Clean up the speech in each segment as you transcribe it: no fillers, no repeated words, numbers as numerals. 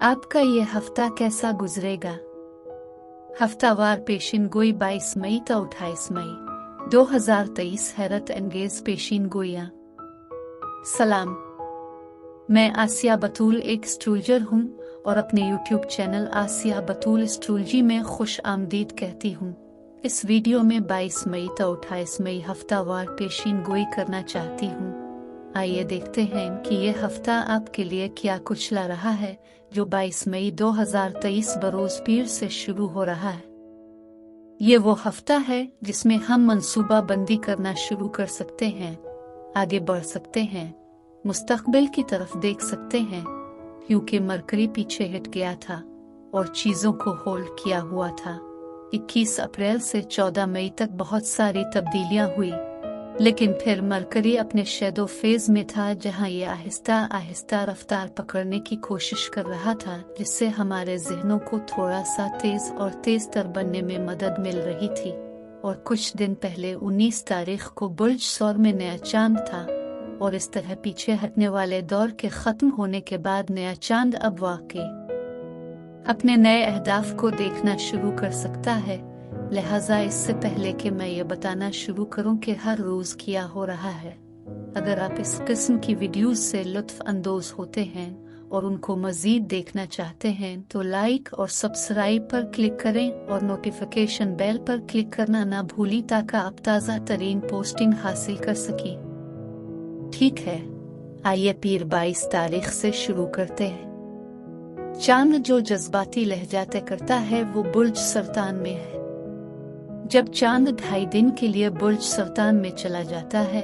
आपका ये हफ्ता कैसा गुजरेगा? हफ्तावार पेशिन गोई 22 मई तो 28 मई 2023 हैरत एंगेज पेशिन गोइयां। सलाम, मैं आसिया बतूल एक एस्ट्रोलॉजर हूँ और अपने YouTube चैनल आसिया बतूल एस्ट्रोलॉजी में खुश आमदीद कहती हूँ। इस वीडियो में 22 मई तो 28 मई हफ्तावार पेशिन गोई करना चाहती हूँ। आइए देखते हैं कि ये हफ्ता आपके लिए क्या कुछ ला रहा है, जो 22 मई 2023 बरोज पीर से शुरू हो रहा है। ये वो हफ्ता है जिसमें हम मंसूबा बंदी करना शुरू कर सकते हैं, आगे बढ़ सकते हैं, मुस्तकबिल की तरफ देख सकते हैं, क्योंकि मरकरी पीछे हट गया था और चीजों को होल्ड किया हुआ था। 21 अप्रैल से 14 मई तक बहुत सारी तब्दीलियां हुई, लेकिन फिर मरकरी अपने शैडो फेज में था, जहां ये आहिस्ता आहिस्ता रफ्तार पकड़ने की कोशिश कर रहा था, जिससे हमारे जहनों को थोड़ा सा तेज और तेज तर बनने में मदद मिल रही थी। और कुछ दिन पहले 19 तारीख को बुर्ज सौर में नया चांद था, और इस तरह पीछे हटने वाले दौर के खत्म होने के बाद नया चांद अब वाकई अपने नए अहदाफ को देखना शुरू कर सकता है। लिहाजा इससे पहले कि मैं ये बताना शुरू करूं कि हर रोज क्या हो रहा है, अगर आप इस किस्म की वीडियोस से लुत्फ अंदोज होते हैं और उनको मजीद देखना चाहते हैं तो लाइक और सब्सक्राइब पर क्लिक करें और नोटिफिकेशन बेल पर क्लिक करना ना भूली, ताकि आप ताज़ा तरीन पोस्टिंग हासिल कर सकें। ठीक है, आइए पीर 22 तारीख से शुरू करते हैं। चांद जो जज्बाती लहजा तय करता है वो बुर्ज सरतान में है। जब चांद 2.5 दिन के लिए बुर्ज सरतान में चला जाता है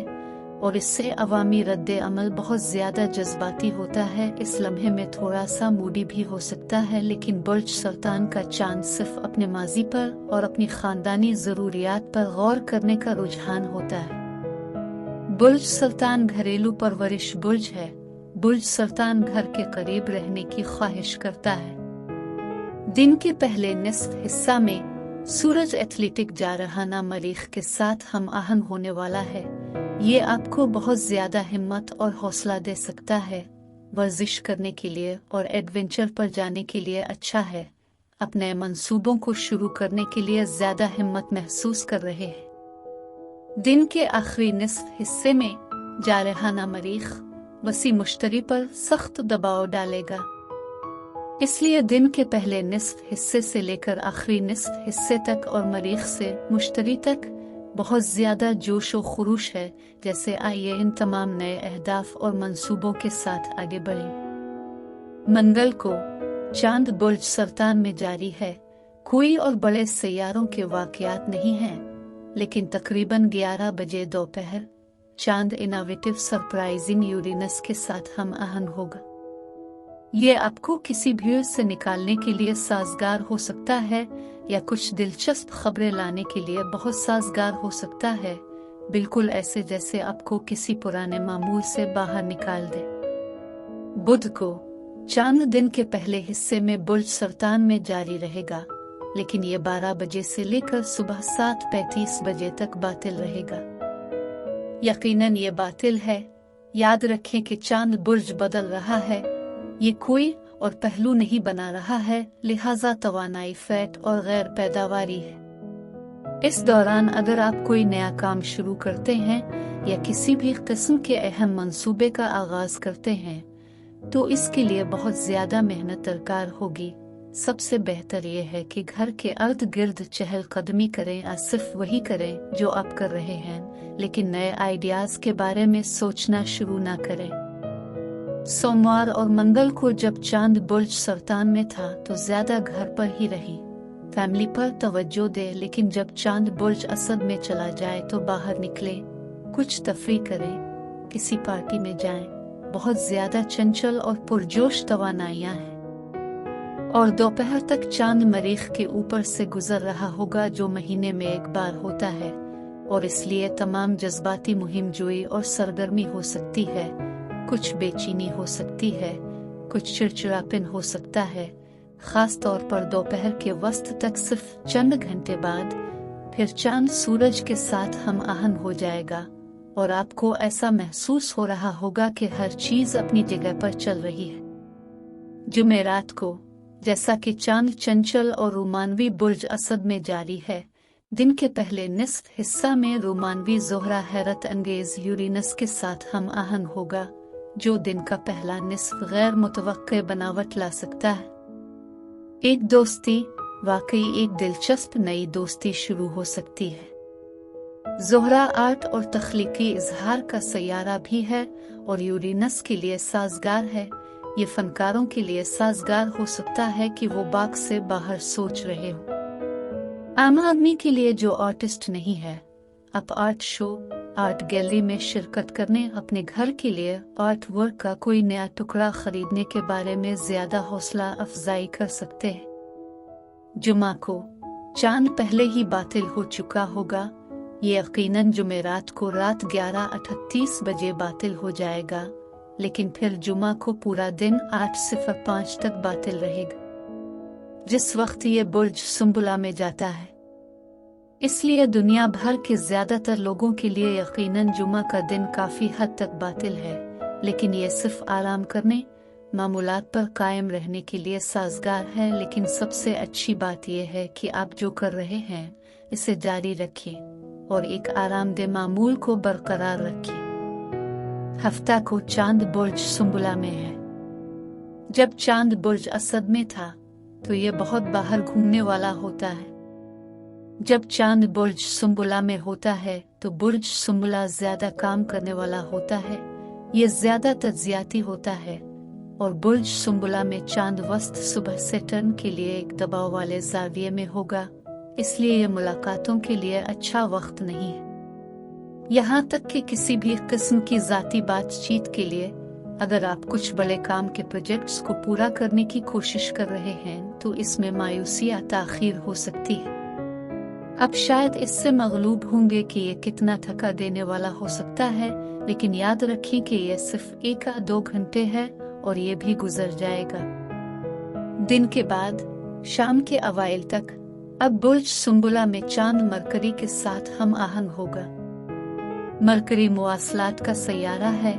और इससे अवामी रद्दे अमल बहुत ज्यादा जज्बाती होता है, इस लम्हे में थोड़ा सा मूडी भी हो सकता है, लेकिन बुर्ज सरतान का चांद सिर्फ अपने माजी पर और अपनी खानदानी जरूरियात पर गौर करने का रुझान होता है। बुर्ज सरतान घरेलू परवरिश बुर्ज है। बुर्ज सरतान घर के करीब रहने की ख्वाहिश करता है। दिन के पहले निस्फ हिस्सा में सूरज एथलेटिक जारहाना मरीख के साथ हम आहन होने वाला है। ये आपको बहुत ज्यादा हिम्मत और हौसला दे सकता है। वर्जिश करने के लिए और एडवेंचर पर जाने के लिए अच्छा है। अपने मंसूबों को शुरू करने के लिए ज्यादा हिम्मत महसूस कर रहे हैं। दिन के आखिरी निस्फ हिस्से में जारहाना मरीख वसी मुश्तरी पर सख्त दबाव डालेगा, इसलिए दिन के पहले निस्फ हिस्से से लेकर आखिरी निस्फ हिस्से तक और मरीख से मुश्तरी तक बहुत ज्यादा जोश व खुरूश है। जैसे आइए इन तमाम नए अहदाफ और मंसूबों के साथ आगे बढ़ें। मंगल को चांद बुर्ज सरतान में जारी है। कोई और बड़े सैयारों के वाकयात नहीं हैं, लेकिन तकरीबन 11 बजे दोपहर चांद इनोवेटिव सरप्राइजिंग यूरेनस के साथ हम आहन होगा। ये आपको किसी भीड़ से निकालने के लिए साजगार हो सकता है या कुछ दिलचस्प खबरें लाने के लिए बहुत साजगार हो सकता है, बिल्कुल ऐसे जैसे आपको किसी पुराने मामूल से बाहर निकाल दे। बुध को चांद दिन के पहले हिस्से में बुर्ज सरतान में जारी रहेगा, लेकिन ये 12 बजे से लेकर सुबह 7:35 बजे तक बातिल रहेगा। यकीनन ये बातिल है। याद रखें कि चांद बुर्ज बदल रहा है, ये कोई और पहलू नहीं बना रहा है, लिहाजा तवानाई फैट और गैर पैदावारी है। इस दौरान अगर आप कोई नया काम शुरू करते हैं या किसी भी किस्म के अहम मंसूबे का आगाज करते हैं तो इसके लिए बहुत ज्यादा मेहनत दरकार होगी। सबसे बेहतर यह है कि घर के अर्द गिर्द चहलकदमी करें और सिर्फ वही करें जो आप कर रहे हैं, लेकिन नए आइडियाज के बारे में सोचना शुरू ना करें। सोमवार और मंगल को जब चांद बुर्ज सरतान में था तो ज्यादा घर पर ही रही, फैमिली पर तवज्जो दे, लेकिन जब चांद बुर्ज असद में चला जाए तो बाहर निकले, कुछ तफरी करें, किसी पार्टी में जाएं। बहुत ज्यादा चंचल और पुरजोश तवानाइयां हैं। और दोपहर तक चांद मरीख के ऊपर से गुजर रहा होगा, जो महीने में एक बार होता है, और इसलिए तमाम जज्बाती मुहिम जोई और सरगर्मी हो सकती है। कुछ बेचैनी हो सकती है, कुछ चिड़चिड़ापन हो सकता है, खास तौर पर दोपहर के वक्त तक। सिर्फ चंद घंटे बाद फिर चांद सूरज के साथ हम आहन हो जाएगा और आपको ऐसा महसूस हो रहा होगा कि हर चीज अपनी जगह पर चल रही है। जुमेरात को, जैसा कि चांद चंचल और रोमानवी बुर्ज असद में जारी है, दिन के पहले निस्फ हिस्सा में रोमानवी ज़ोहरा हैरत अंगेज यूरेनस के साथ हम आहंग होगा, जो दिन का पहला निस्फ गैर मुतवक्के बनावट ला सकता है। एक दोस्ती, वाकई एक दिलचस्प नई दोस्ती शुरू हो सकती है। ज़ोहरा आर्ट और तख्लीकी इजहार का सैयारा भी है और यूरेनस के लिए साजगार है। ये फनकारों के लिए साजगार हो सकता है कि वो बाग से बाहर सोच रहे हो। आम आदमी के लिए जो आर्टिस्ट नहीं है, आप आर्ट शो, आर्ट गैलरी में शिरकत करने, अपने घर के लिए आर्ट वर्क का कोई नया टुकड़ा खरीदने के बारे में ज्यादा हौसला अफजाई कर सकते हैं। जुमा को चांद पहले ही बातिल हो चुका होगा। ये यकीनन जुमेरात को रात 11:38 बजे बातिल हो जाएगा, लेकिन फिर जुमा को पूरा दिन 8:05 तक बातिल रहेगा, जिस वक्त ये बुर्ज सुंबुला में जाता है। इसलिए दुनिया भर के ज्यादातर लोगों के लिए यकीनन जुमा का दिन काफी हद तक बातिल है, लेकिन ये सिर्फ आराम करने, मामूलात पर कायम रहने के लिए साजगार है। लेकिन सबसे अच्छी बात यह है कि आप जो कर रहे हैं इसे जारी रखिए और एक आरामदेह मामूल को बरकरार रखिए। हफ्ता को चांद बुर्ज सुंबुला में है। जब चांद बुर्ज असद में था तो ये बहुत बाहर घूमने वाला होता है। जब चांद बुर्ज सुंबुला में होता है तो बुर्ज सुंबुला ज्यादा काम करने वाला होता है, ये ज्यादा तज्जियाती होता है और बुर्ज सुंबुला में चांद वस्त सुबह से टर्न के लिए एक दबाव वाले जाविये में होगा, इसलिए ये मुलाकातों के लिए अच्छा वक्त नहीं है। यहाँ तक कि किसी भी किस्म की जाती बातचीत के लिए, अगर आप कुछ बड़े काम के प्रोजेक्ट्स को पूरा करने की कोशिश कर रहे हैं तो इसमें मायूसी या ताखीर हो सकती है। आप शायद इससे मगलूब होंगे कि ये कितना थका देने वाला हो सकता है, लेकिन याद रखें कि ये सिर्फ 1 या 2 घंटे है और ये भी गुजर जाएगा। दिन के बाद शाम के अवाइल तक अब बुर्ज सुंबुला में चांद मरकरी के साथ हम आहंग होगा। मरकरी मुवासलात का सैयारा है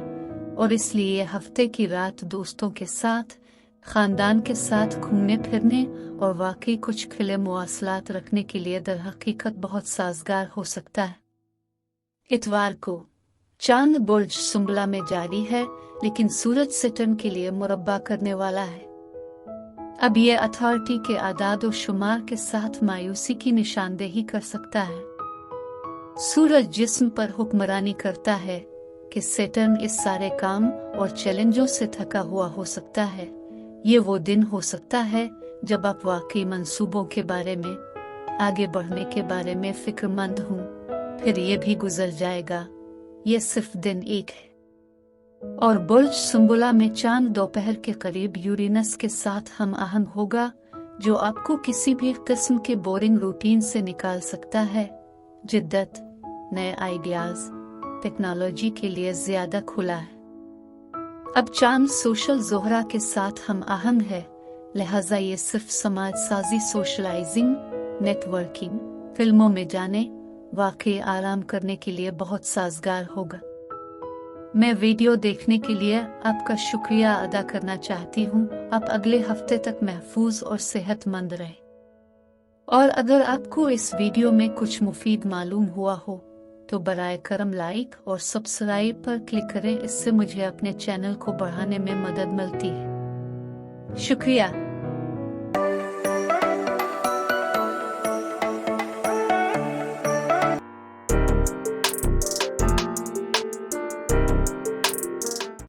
और इसलिए हफ्ते की रात दोस्तों के साथ, खानदान के साथ घूमने फिरने और वाकई कुछ खिले मुवासलात रखने के लिए दर हकीकत बहुत साजगार हो सकता है। इतवार को चांद बुर्ज सुंबुला में जारी है, लेकिन सूरज सिटन के लिए मुरब्बा करने वाला है। अब ये अथॉरिटी के आदाद और शुमार के साथ मायूसी की निशानदेही कर सकता है। सूरज जिस्म पर हुक्मरानी करता है कि सैटर्न इस सारे काम और चैलेंजों से थका हुआ हो सकता है। ये वो दिन हो सकता है जब आप वाकई मंसूबों के बारे में, आगे बढ़ने के बारे में फिक्रमंद हों, फिर ये भी गुजर जाएगा। ये सिर्फ दिन एक है। और बुर्ज सुंबुला में चांद दोपहर के करीब यूरेनस के साथ हम आहंग होगा, जो आपको किसी भी किस्म के बोरिंग रूटीन से निकाल सकता है। जिद्दत, नए आइडियाज, टेक्नोलॉजी के लिए ज्यादा खुला है। अब चांद सोशल ज़ोहरा के साथ हम आहंग है, लिहाजा ये सिर्फ समाज साजी, सोशलाइजिंग, नेटवर्किंग, फिल्मों में जाने, वाकई आराम करने के लिए बहुत साजगार होगा। मैं वीडियो देखने के लिए आपका शुक्रिया अदा करना चाहती हूँ। आप अगले हफ्ते तक महफूज और सेहतमंद रहें। और अगर आपको इस वीडियो में कुछ मुफीद मालूम हुआ हो तो बराए करम लाइक और सब्सक्राइब पर क्लिक करें। इससे मुझे अपने चैनल को बढ़ाने में मदद मिलती है। शुक्रिया।